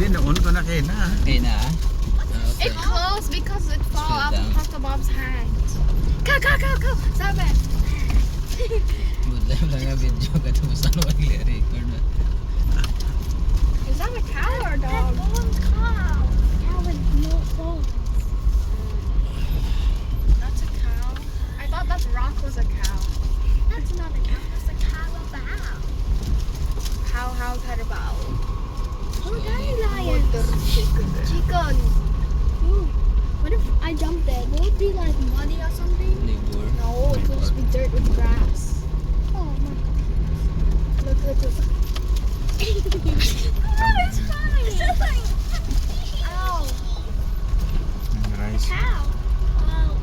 Di naon ko na kayo na. Okay na. Okay. It closed because it fell Scroll out of down. Papa Bob's hand. Go! Sabi. Good lang nga video ka ito sa record na. Is that a cow or a dog? That one's cow. Cow with no bones. That's a cow. I thought that rock was a cow. That's not a cow. That's a carabao. How carabao? Oh, daddy lions. Chicken. Ooh. What if I jump there? Will it be like muddy or something? Neighbor. No, it will just be dirt with grass. Oh my god. Look at this. That is funny. It's so funny. Ow. Rice. Cow. Oh.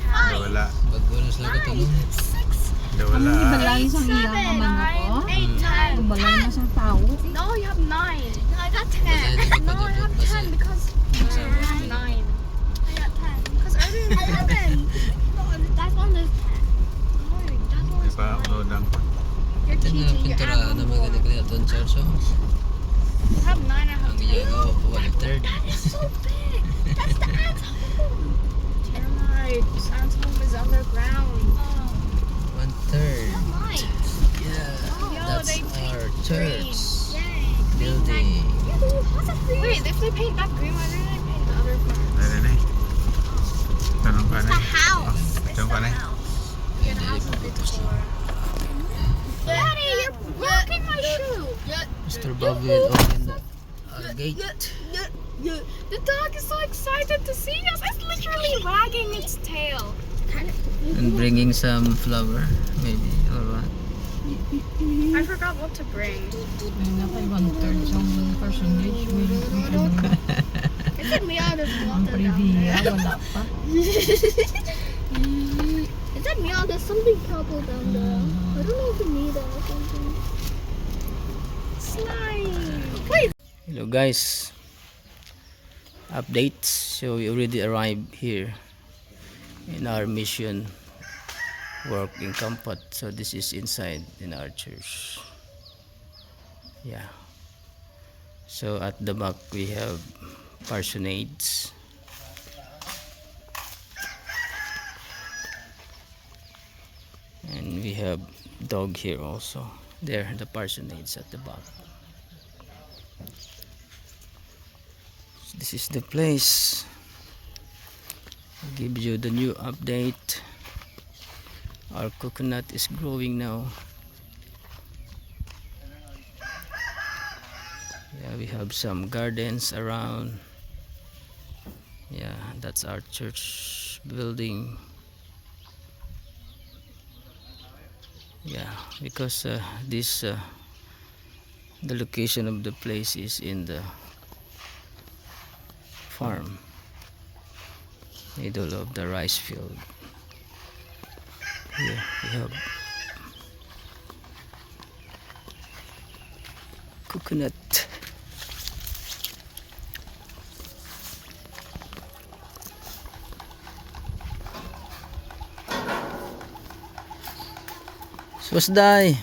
Dawala. Bagbunas lang ka tulong. 5, 6, Dawala. Balay isang iyang 7, naman ako. 8, 10. Balay na sa tao. No, you have 9. No, I got 10. No, you have 10 because you have 9. I got 10. Because earlier you had 11. No, that one is 10. No, that one Di is pa 9. upload ang You're Ito na cheating. You pintura add na one more. maganda kaya itong church. You have 9, I have Ang 10. iyagaw po 1/3. That is so big. That's the ant's home. Termite. Sam's home is underground. 1/3. Mine. Yeah. Yo, That's they paint our green. church Yay. building. What's a free? Wait, if they paint that green, why didn't they paint the other parts? Dali na eh. Tanong ka It's na the house. It's Tanong ka the na house. Yeah, the house is beautiful. Daddy, you're blocking my shoe. Mr. Bob will open the gate. The dog is so excited to see us. It's literally wagging its tail. And bringing some flour, maybe, or what? I forgot what to bring. May nakay 1/3 sa personage. I think we ought to Ang water down previa, there. wala pa. Is that meow? There's something purple down there. I don't know if you need it or something. Slime. Please. Hello guys. Updates. So we already arrived here in our mission work in Kampat. So this is inside in our church. Yeah. So at the back we have parsonage. And we have dog here also. There, the parsonage at the back. So this is the place. I'll give you the new update. Our coconut is growing now. Yeah, we have some gardens around. Yeah, that's our church building. Yeah, because this the location of the place is in the farm, middle of the rice field. Here we have coconut. Susday.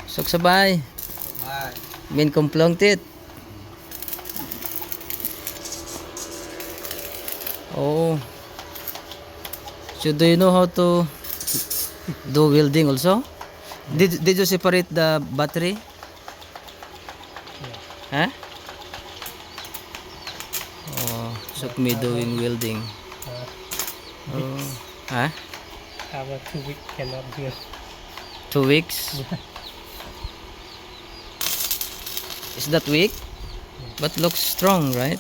Sok sabay. Min kumplong tit. Oh. So do you know how to do welding also? Did you separate the battery? Huh? Oh, sok me doing welding. Oh, huh? Our 2 week cannot build. 2 weeks? Is that weak? But looks strong, right?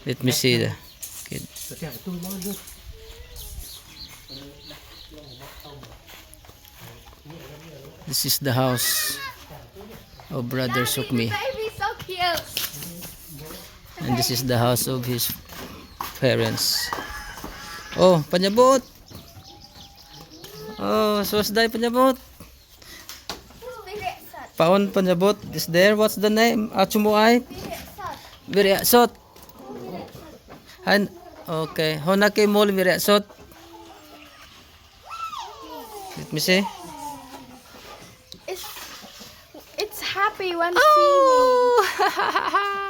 Let me see the kid. This is the house of Brother Sukmi. Baby's so cute. And this is the house of his parents. Oh, panyabot. Oh, Susday panyabot. Paon panyabot is there. What's the name? Achumuay. Viriasot. Han. Okay. Honake mol viriasot. Let me see. It's happy when Oh!